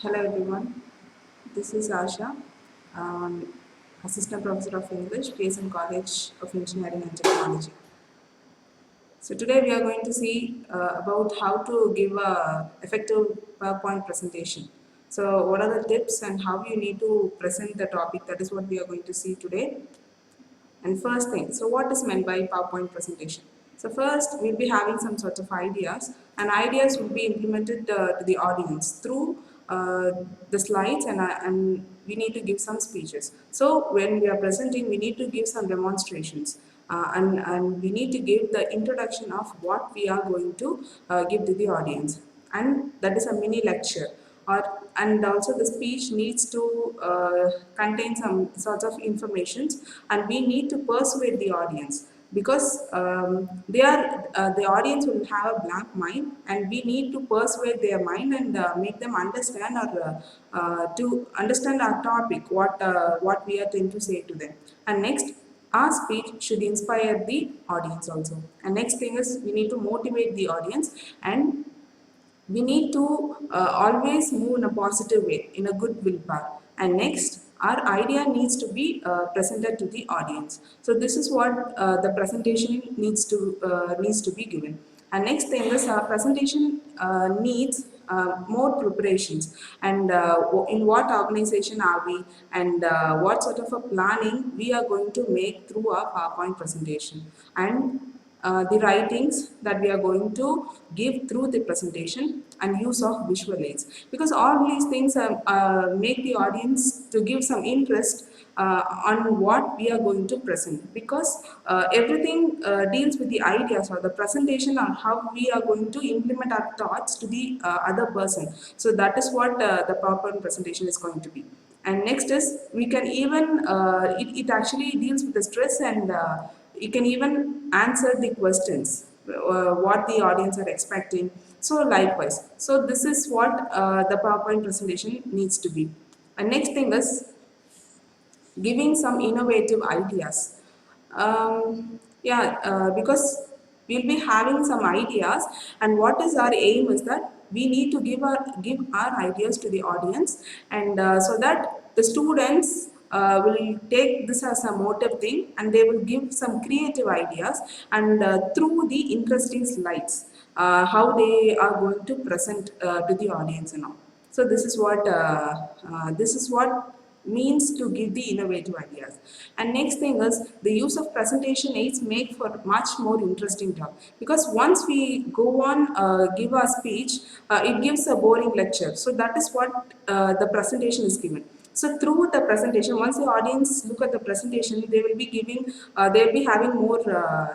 Hello everyone, this is Asha, um, Assistant Professor of English, PSM College of Engineering and Technology. So today we are going to see about how to give a effective PowerPoint presentation. So what are the tips and how you need to present the topic, that is what we are going to see today. And first thing, so what is meant by PowerPoint presentation? So first, we'll be having some sort of ideas, and ideas will be implemented to the audience through the slides, and we need to give some speeches. So when we are presenting, we need to give some demonstrations, and we need to give the introduction of what we are going to give to the audience, and that is a mini lecture or and also the speech needs to contain some sorts of informations, and we need to persuade the audience because the audience will have a blank mind, and we need to persuade their mind and make them understand or to understand our topic, what we are trying to say to them. And next, our speech should inspire the audience also. And next thing is we need to motivate the audience, and we need to always move in a positive way, in a good willpower. And next, our idea needs to be presented to the audience. So this is what the presentation needs to be given. And next thing is our presentation needs more preparations, and in what organization are we, and what sort of a planning we are going to make through our PowerPoint presentation, and the writings that we are going to give through the presentation, and use of visual aids, because all these things make the audience to give some interest on what we are going to present, because everything deals with the ideas or the presentation on how we are going to implement our thoughts to the other person. So that is what the PowerPoint presentation is going to be. And next is we can even it actually deals with the stress, and you can even answer the questions what the audience are expecting. So likewise, so this is what the PowerPoint presentation needs to be. And next thing is giving some innovative ideas. Because we'll be having some ideas, and what is our aim is that we need to give our ideas to the audience, and so that the students will take this as a motive thing, and they will give some creative ideas, and through the interesting slides, how they are going to present to the audience and all. So this is what means to give the innovative ideas. And next thing is the use of presentation aids make for much more interesting job, because once we go on give our speech, it gives a boring lecture. So that is what the presentation is given. So through the presentation, once the audience look at the presentation, they will be giving, they will be having more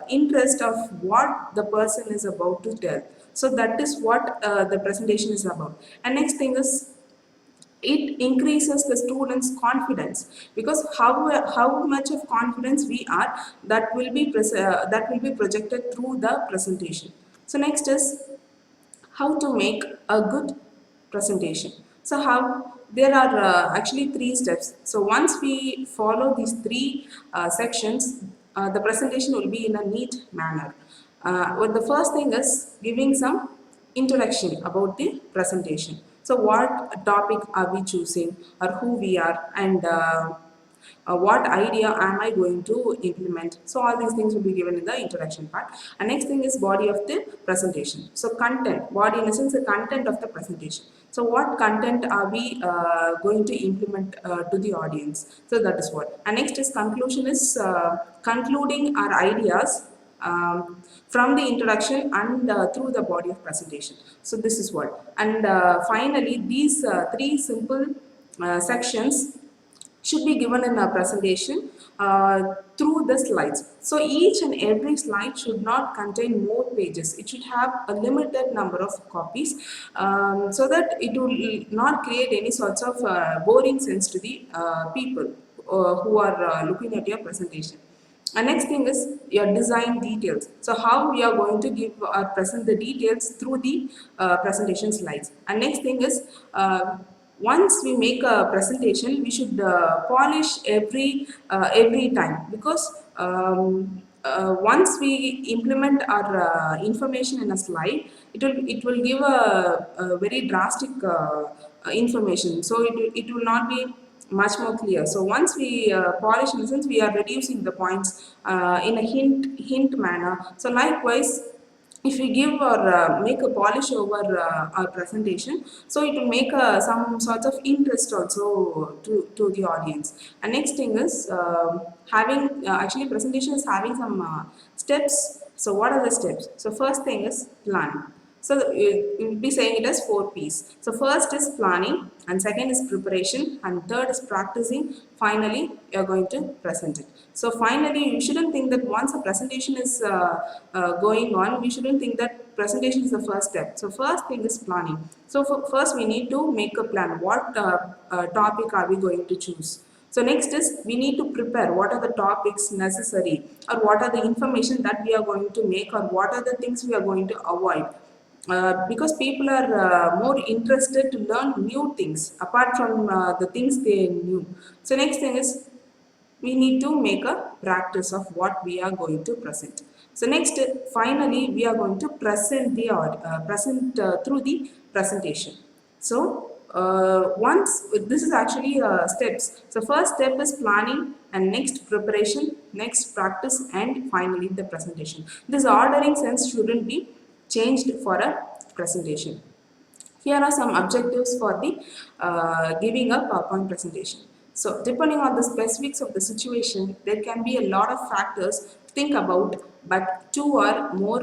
interest of what the person is about to tell. So that is what the presentation is about. And next thing is it increases the students confidence, because how much of confidence we are, that will be projected through the presentation. So next is how to make a good presentation. So how there are actually three steps. So once we follow these three sections, the presentation will be in a neat manner. Well, the first thing is giving some introduction about the presentation. So what topic are we choosing, or who we are, and what idea am I going to implement. So all these things will be given in the introduction part. And next thing is body of the presentation. So content, body in a sense the content of the presentation. So what content are we going to implement to the audience. So that is what. And next is conclusion, is concluding our ideas from the introduction and through the body of presentation. So this is what. And finally, these three simple sections should be given in a presentation through the slides. So each and every slide should not contain more pages. It should have a limited number of copies, so that it will not create any sorts of boring sense to the people who are looking at your presentation. And next thing is your design details. So how we are going to give or present the details through the presentation slides. And next thing is once we make a presentation, we should polish every time, because once we implement our information in a slide, it will give a very drastic information. So it will not be much more clear. So once we polish, in the sense we are reducing the points in a hint manner. So likewise, if we give or make a polish over our presentation, so it will make some sorts of interest also to the audience. And next thing is having actually presentation is having some steps. So what are the steps? So first thing is plan. So you'll be saying it as 4 P's. So first is planning, and second is preparation, and third is practicing. Finally, you're going to present it. So finally, you shouldn't think that once a presentation is going on, we shouldn't think that presentation is the first step. So first thing is planning. So first we need to make a plan. What topic are we going to choose? So next is we need to prepare what are the topics necessary, or what are the information that we are going to make, or what are the things we are going to avoid. Because people are more interested to learn new things apart from the things they knew. So next thing is we need to make a practice of what we are going to present. So next, finally, we are going to present the present through the presentation. So once this is actually steps. So first step is planning, and next preparation, next practice, and finally the presentation. This ordering sense shouldn't be changed for a presentation. Here are some objectives for the giving a PowerPoint presentation. So depending on the specifics of the situation, there can be a lot of factors to think about, but two are more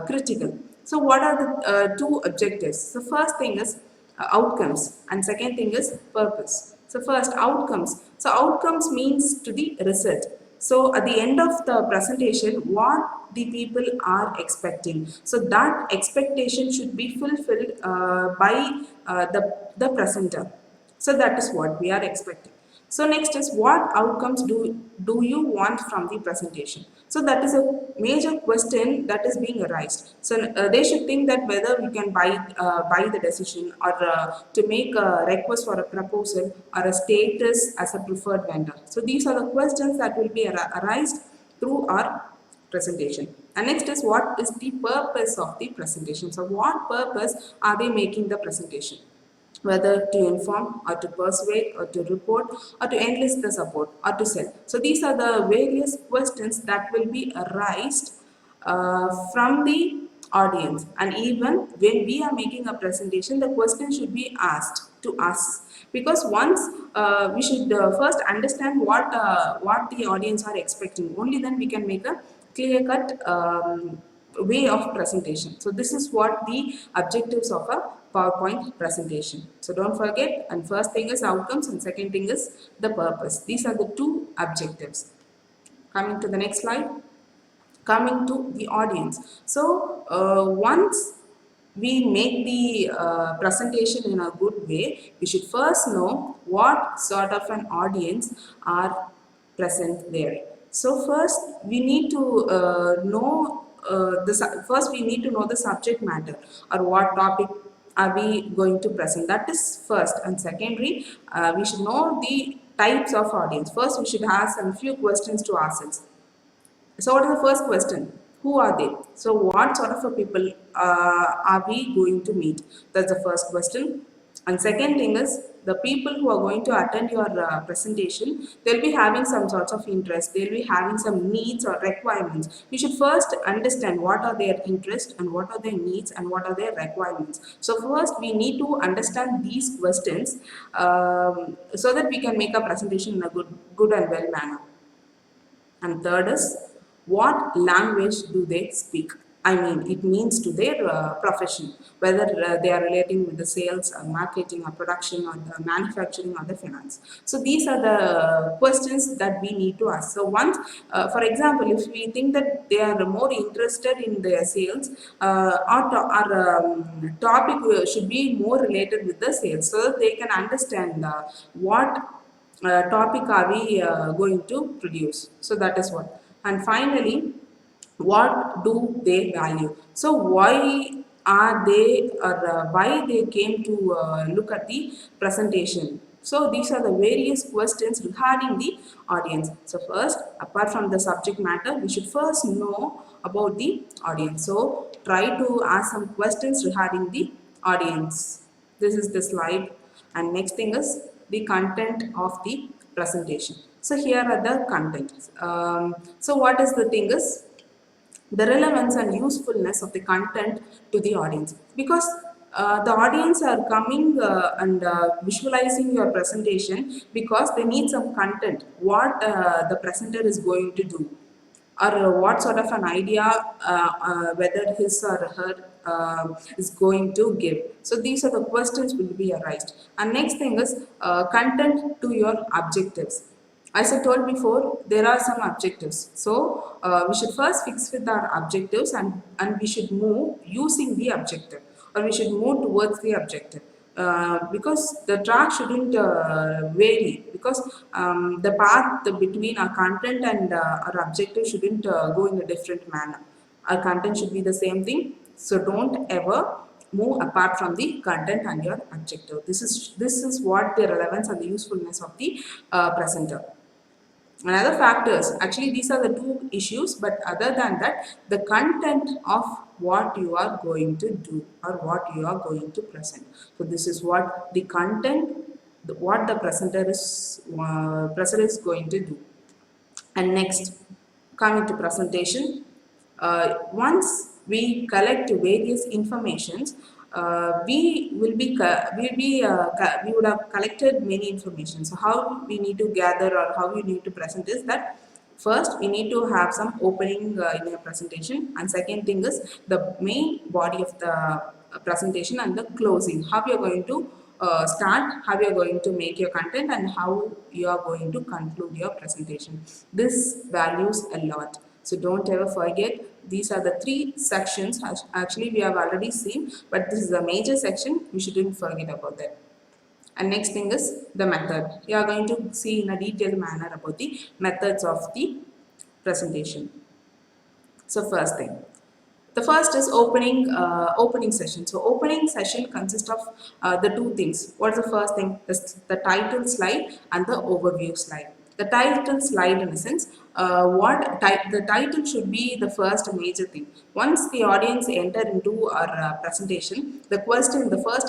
critical. So what are the two objectives? The first thing is outcomes, and second thing is purpose. So first, outcomes. So outcomes means to the result. So at the end of the presentation, what the people are expecting. So that expectation should be fulfilled by the presenter. So that is what we are expecting. So next is what outcomes do you want from the presentation? So that is a major question that is being raised. So they should think that whether we can buy the decision, or to make a request for a proposal, or a status as a preferred vendor. So these are the questions that will be arised through our presentation. And next is what is the purpose of the presentation. So what purpose are they making the presentation? Whether to inform, or to persuade, or to report, or to enlist the support, or to sell. So these are the various questions that will be arised from the audience. And even when we are making a presentation, the question should be asked to us, because once we should first understand what the audience are expecting. Only then we can make a clear cut way of presentation. So this is what the objectives of a PowerPoint presentation. So don't forget, and first thing is outcomes, and second thing is the purpose. These are the two objectives. Coming to the next slide, coming to the audience. So once we make the presentation in a good way, we should first know what sort of an audience are present there. So first we need to know first we need to know the subject matter, or what topic are we going to present. That is first. And secondly, we should know the types of audience. First we should have some few questions to ourselves. So what is the first question? Who are they? So what sort of a people are we going to meet? That's the first question. And second thing is, the people who are going to attend your presentation, they'll be having some sorts of interest. They'll be having some needs or requirements. You should first understand what are their interests, and what are their needs, and what are their requirements. So first we need to understand these questions so that we can make a presentation in a good and well manner. And third is, what language do they speak? I mean, it means to their profession, whether they are relating with the sales, or marketing, or production, or the manufacturing, or the finance. So these are the questions that we need to ask. So once, for example, if we think that they are more interested in their sales, our topic should be more related with the sales, so that they can understand what topic are we going to produce. So that is what. And finally, what do they value? So why are they, or why they came to look at the presentation? So these are the various questions regarding the audience. So first, apart from the subject matter, we should first know about the audience. So try to ask some questions regarding the audience. This is the slide, and next thing is the content of the presentation. So here are the contents. So what is the thing is the relevance and usefulness of the content to the audience, because the audience are coming and visualizing your presentation because they need some content what the presenter is going to do, or what sort of an idea whether his or her is going to give. So these are the questions will be arised. And next thing is content to your objectives. As I told before, there are some objectives. So we should first fix with our objectives, and we should move using the objective, or we should move towards the objective. Because the track shouldn't vary, because the path between our content and our objective shouldn't go in a different manner. Our content should be the same thing, so don't ever move apart from the content and your objective. This is what the relevance and the usefulness of the presenter. Another factors, actually these are the two issues, but other than that, the content of what you are going to do or what you are going to present. So this is what the content, what the presenter is going to do. And next, coming to presentation, once we collect various informations, we would have collected many information. So how we need to gather or how we need to present is that first we need to have some opening in your presentation, and second thing is the main body of the presentation and the closing. How you are going to start, how you are going to make your content, and how you are going to conclude your presentation. This values a lot. So don't ever forget, these are the three sections. Actually, we have already seen, but this is a major section. We shouldn't forget about that. And next thing is the method. You are going to see in a detailed manner about the methods of the presentation. So first thing, the first is opening session. So opening session consists of the two things. What is the first thing? The title slide and the overview slide. The title slide, in a sense, the title should be the first major thing. Once the audience enter into our presentation, the first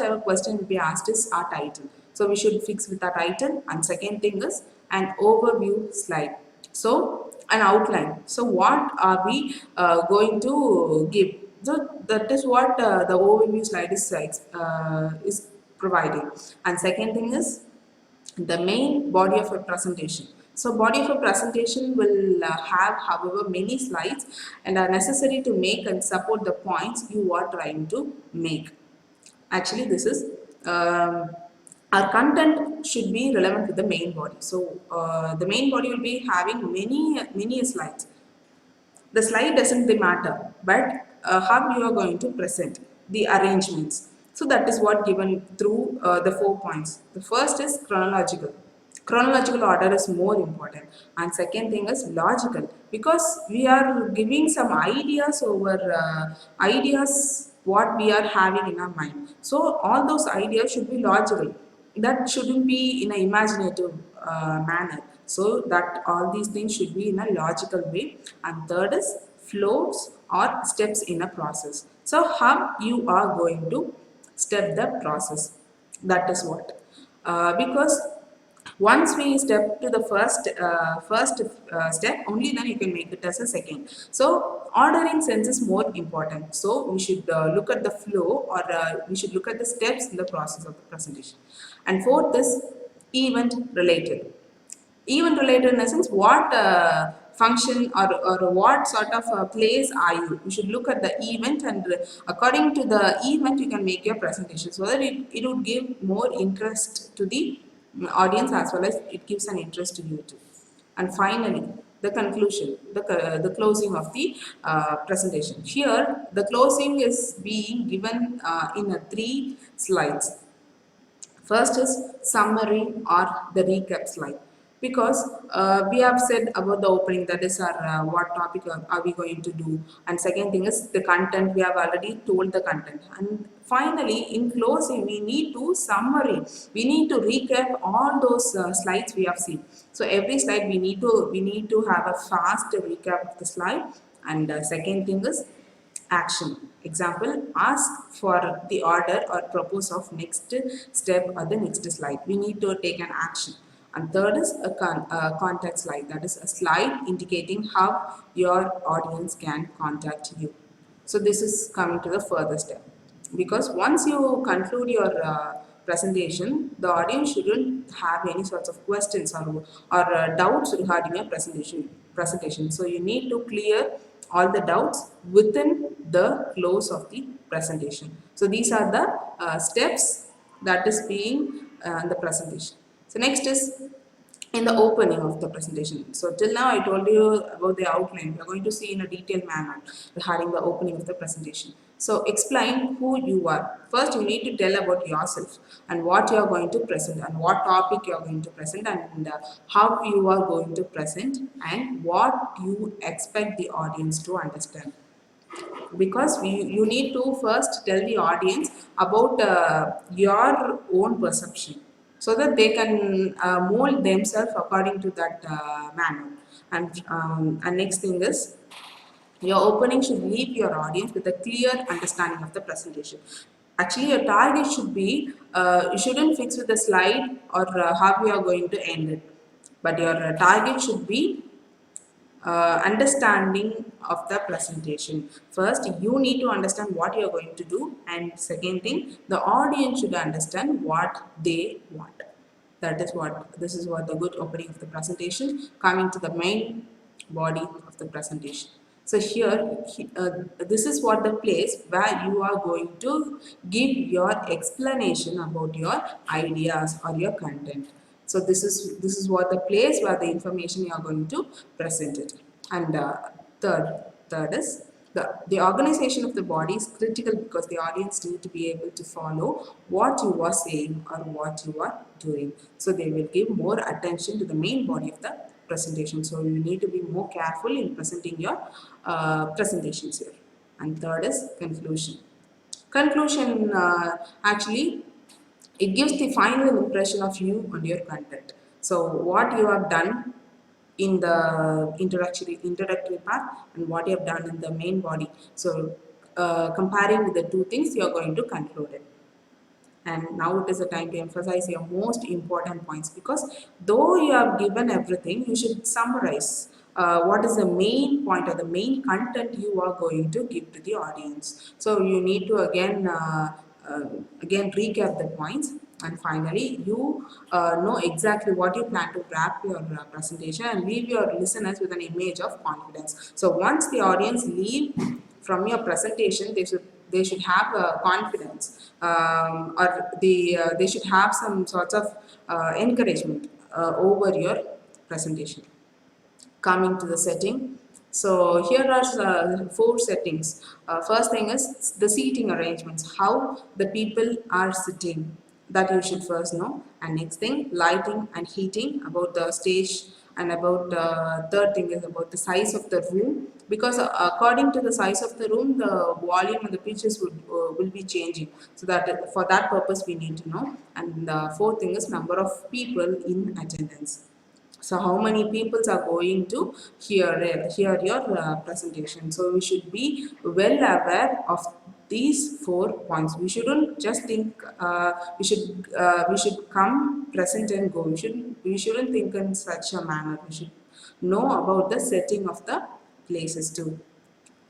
ever question will be asked is our title. So we should fix with our title, and second thing is an overview slide. So an outline. So what are we going to give? So that is what the overview slide is providing. And second thing is the main body of a presentation. So body of a presentation will have, however, many slides and are necessary to make and support the points you are trying to make. Actually, this is our content should be relevant to the main body. So the main body will be having many slides. The slide doesn't matter, but how you are going to present the arrangements. So that is what given through the 4 points. The first is chronological. Chronological order is more important, and second thing is logical, because we are giving some ideas over ideas what we are having in our mind. So all those ideas should be logical. That shouldn't be in an imaginative manner. So that all these things should be in a logical way. And third is flows or steps in a process. So how you are going to step the process. That is what. Because once we step to the first step, only then you can make it as a second. So ordering sense is more important. So we should look at the flow, or we should look at the steps in the process of the presentation. And fourth is event related. Event related in essence, what function or what sort of place are you? You should look at the event, and according to the event you can make your presentation, so that it would give more interest to the audience, as well as it gives an interest to you too. And finally, the conclusion, the closing of the presentation. Here, the closing is being given in 3 slides. First is summary or the recap slide. because we have said about the opening, that is our what topic are we going to do, and second thing is the content. We have already told the content, and finally in closing we need to summary, we need to recap all those slides we have seen. So every slide we need to have a fast recap of the slide, and second thing is action. Example, ask for the order or propose of next step or the next slide. We need to take an action. And third is a contact slide. That is a slide indicating how your audience can contact you. So this is coming to the further step. Because once you conclude your presentation, the audience shouldn't have any sorts of questions or doubts regarding your presentation. So you need to clear all the doubts within the close of the presentation. So these are the steps that is being the presentation. So next is in the opening of the presentation. So till now I told you about the outline. We are going to see in a detailed manner regarding the opening of the presentation. So explain who you are. First you need to tell about yourself and what you are going to present and what topic you are going to present, and how you are going to present, and what you expect the audience to understand. Because you need to first tell the audience about your own perception, so that they can mold themselves according to that manner. And next thing is, your opening should leave your audience with a clear understanding of the presentation. Actually, your target should be, you shouldn't fix with the slide or how you are going to end it, but your target should be understanding of the presentation. First, you need to understand what you are going to do, and second thing, the audience should understand what they want. This is what the good opening of the presentation. Coming to the main body of the presentation. So here, this is what the place where you are going to give your explanation about your ideas or your content. So this is what the place where the information you are going to present it. And third is the organization of the body is critical, because the audience need to be able to follow what you are saying or what you are doing. So they will give more attention to the main body of the presentation. So you need to be more careful in presenting your presentations here. And third is conclusion. Conclusion actually it gives the final impression of you and your content. So what you have done in the introductory part and what you have done in the main body. So comparing with the two things, you are going to conclude it. And now it is the time to emphasize your most important points, because though you have given everything, you should summarize what is the main point or the main content you are going to give to the audience. So you need to again recap the points, and finally you know exactly what you plan to wrap your presentation and leave your listeners with an image of confidence. So once the audience leave from your presentation, they should have confidence, or they should have some sorts of encouragement over your presentation. Coming to the setting, so here are four settings. First thing is the seating arrangements, how the people are sitting, that you should first know. And next thing, lighting and heating, about the stage, and about third thing is about the size of the room, because according to the size of the room, the volume and the pitches will be changing. So that for that purpose we need to know. And the fourth thing is number of people in attendance. So how many people are going to hear your presentation? So we should be well aware of these 4 points. We shouldn't just think we should come, present and go. We shouldn't think in such a manner. We should know about the setting of the places too.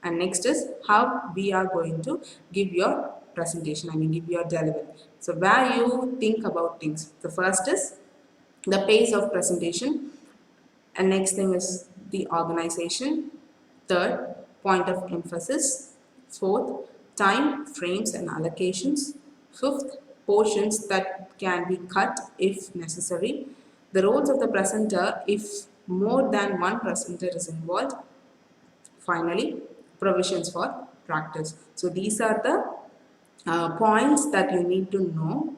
And next is how we are going to give your presentation. I mean, give your delivery. So where you think about things. The first is the pace of presentation, and next thing is the organization, third, point of emphasis, fourth, time frames and allocations, fifth, portions that can be cut if necessary, the roles of the presenter if more than one presenter is involved, finally provisions for practice. So these are the points that you need to know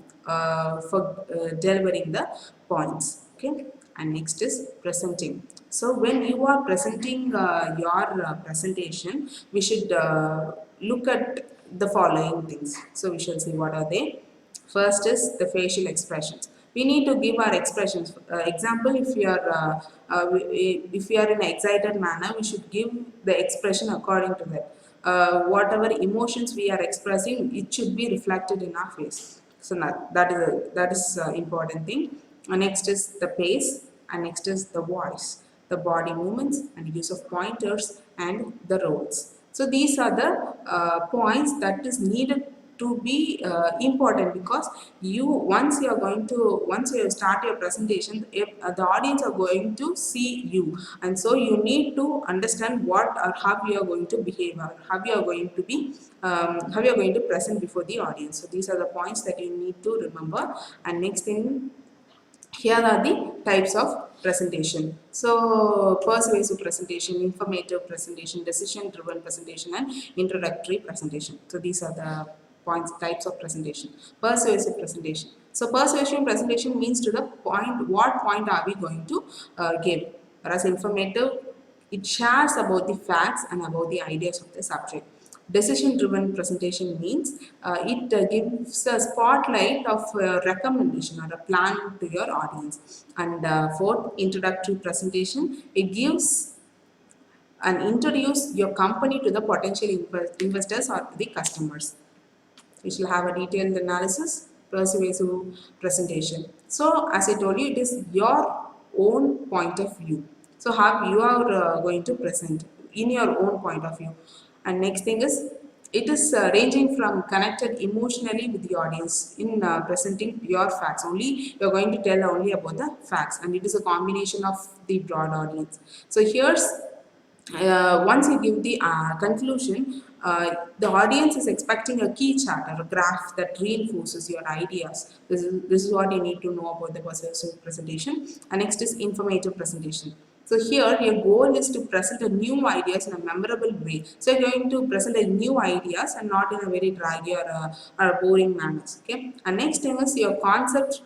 for delivering the points. Okay. and next is presenting. So when you are presenting your presentation, we should look at the following things. So we shall see what are they. First is the facial expressions. We need to give our expressions. Example, if we are in an excited manner, we should give the expression according to that. Whatever emotions we are expressing, it should be reflected in our face. So that is important thing. Next is the pace, and next is the voice, the body movements, and use of pointers and the roles. So these are the points that is needed to be important, because once you start your presentation, if, the audience are going to see you, and so you need to understand what or how you are going to behave, or how you are going to be how you are going to present before the audience. So these are the points that you need to remember. And next thing, here are the types of presentation. So persuasive presentation, informative presentation, decision driven presentation, and introductory presentation. So these are the points, types of presentation. Persuasive presentation. So persuasion presentation means to the point, what point are we going to give. Whereas informative, it shares about the facts and about the ideas of the subject. Decision driven presentation means it gives a spotlight of a recommendation or a plan to your audience. And fourth, introductory presentation, it gives and introduce your company to the potential investors or the customers. We shall have a detailed analysis. Persuasive presentation. So as I told you, it is your own point of view. So how you are going to present in your own point of view. And next thing is, it is ranging from connected emotionally with the audience in presenting your facts. Only you are going to tell only about the facts, and it is a combination of the broad audience. So here's once you give the conclusion, the audience is expecting a key chart or a graph that reinforces your ideas. This is what you need to know about the persuasive presentation. And next is informative presentation. So here your goal is to present a new ideas in a memorable way. So you're going to present a new ideas and not in a very draggy or a boring manner. Okay. And next thing is, your concept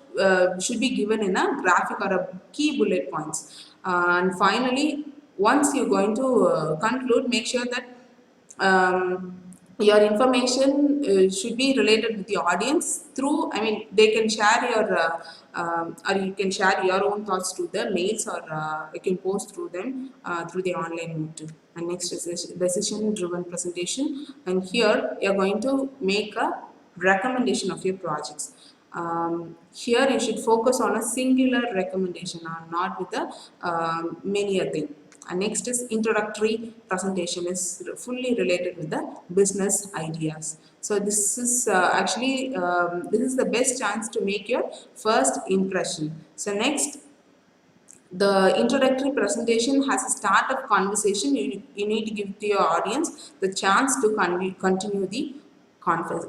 should be given in a graphic or a key bullet points. And finally, once you're going to conclude, make sure that your information should be related with the audience through, I mean, they can share your or you can share your own thoughts through the mails, or you can post through them through the online mode too. And next is decision driven presentation, and here you're going to make a recommendation of your projects. Here you should focus on a singular recommendation, or not with a many a thing. And next is introductory presentation, is fully related with the business ideas. So this is actually this is the best chance to make your first impression. So next, the introductory presentation has a start of conversation. You need to give to your audience the chance to continue the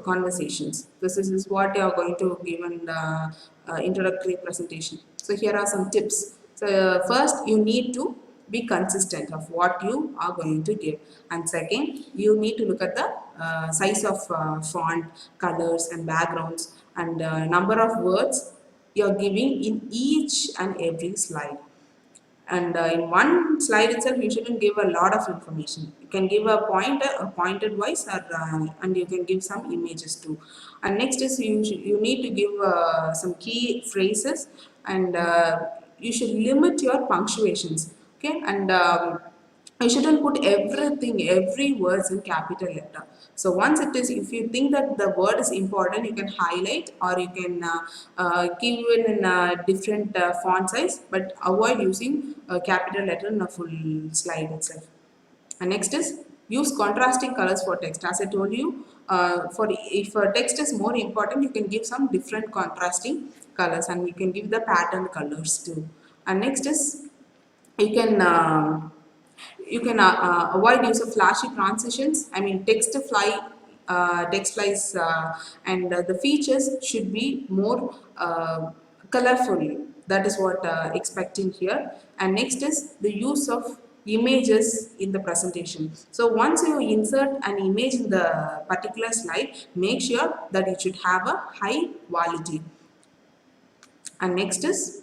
conversations. This is what you are going to give in the introductory presentation. So here are some tips. So first, you need to be consistent of what you are going to give. And second, you need to look at the size of font, colors and backgrounds, and number of words you are giving in each and every slide. And in one slide itself, you shouldn't give a lot of information. You can give a pointed voice, or and you can give some images too. And next is, you need to give some key phrases, and you should limit your punctuations. Okay. And you shouldn't put everything, every words in capital letter. So once it is, if you think that the word is important, you can highlight, or you can give it in a different font size, but avoid using capital letter in a full slide itself. And next is, use contrasting colors for text. As I told you, for if text is more important, you can give some different contrasting colors, and you can give the pattern colors too. And next is, you can avoid use of flashy transitions. I mean, text flies, and the features should be more colorful. That is what expecting here. And next is the use of images in the presentation. So once you insert an image in the particular slide, make sure that it should have a high quality. And next is,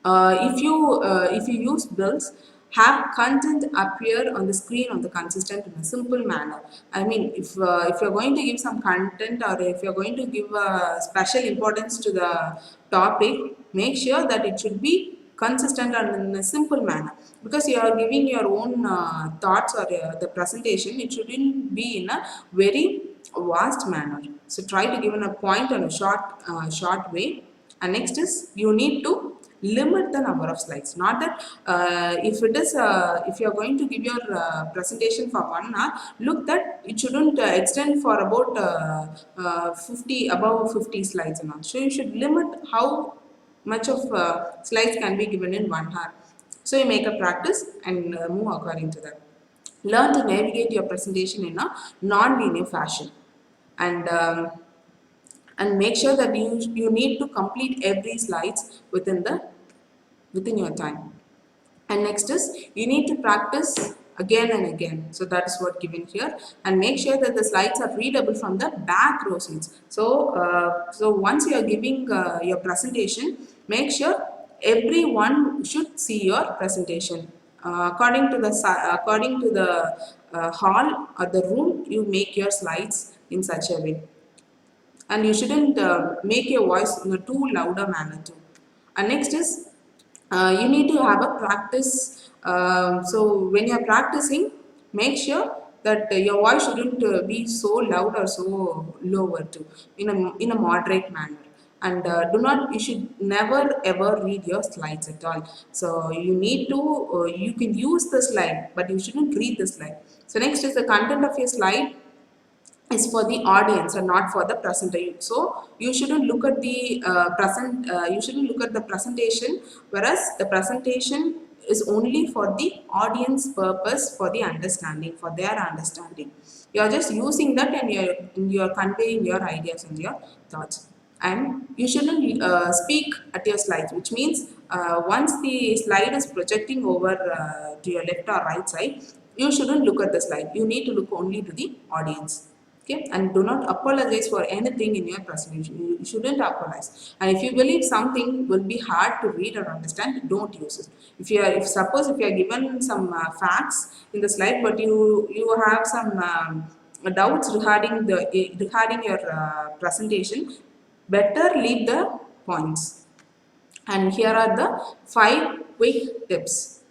If you use builds, have content appear on the screen on the consistent in a simple manner. I mean, if you're going to give some content, or if you're going to give special importance to the topic, make sure that it should be consistent and in a simple manner, because you are giving your own thoughts, or the presentation, it shouldn't be in a very vast manner. So try to give in a point on a short way. And next is, you need to limit the number of slides. Not that if you are going to give your presentation for 1 hour, look that it shouldn't extend for about 50 above 50 slides and all. So you should limit how much of slides can be given in 1 hour. So you make a practice and move according to that. Learn to navigate your presentation in a non-linear fashion, and make sure that you need to complete every slides within your time. And next is, you need to practice again and again. So that is what given here. And make sure that the slides are readable from the back row seats. So once you are giving your presentation, make sure everyone should see your presentation. According to the hall or the room, you make your slides in such a way. And you shouldn't make your voice in a too louder manner too. And next is, you need to have a practice. So when you are practicing, make sure that your voice shouldn't be so loud or so lower too, in a moderate manner. And you should never ever read your slides at all. So you can use the slide, but you shouldn't read the slide. So next is, the content of your slide is for the audience and not for the presenter. So you shouldn't look at the you shouldn't look at the presentation, whereas the presentation is only for the audience purpose, for the understanding, for their understanding. You are just using that, and you're conveying your ideas and your thoughts. And you shouldn't speak at your slides, which means once the slide is projecting over to your left or right side, you shouldn't look at the slide. You need to look only to the audience. Okay, and do not apologize for anything in your presentation. You shouldn't apologize. And if you believe something will be hard to read or understand, don't use it. If suppose if you are given some facts in the slide, but you have some doubts regarding your presentation, better leave the points. And here are the 5 quick tips.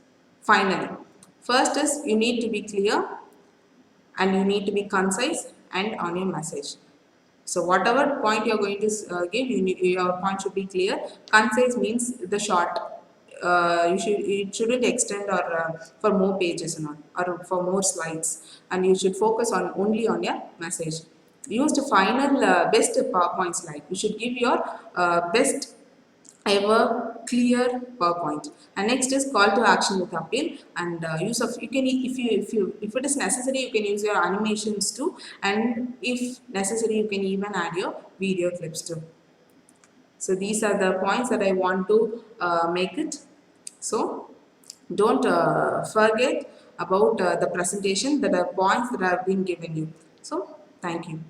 Finally, first is, you need to be clear, and you need to be concise and on your message. So whatever point you are going to give, your point should be clear. Concise means the short. It shouldn't extend or for more pages or for more slides, and you should focus on only on your message. Use the final best PowerPoint slide. You should give your best ever clear PowerPoint. And next is call to action with appeal, and use of, you can, if it is necessary, you can use your animations too, and if necessary, you can even add your video clips too. So these are the points that I want to make it. So don't forget about the presentation, that are points that have been given you. So thank you.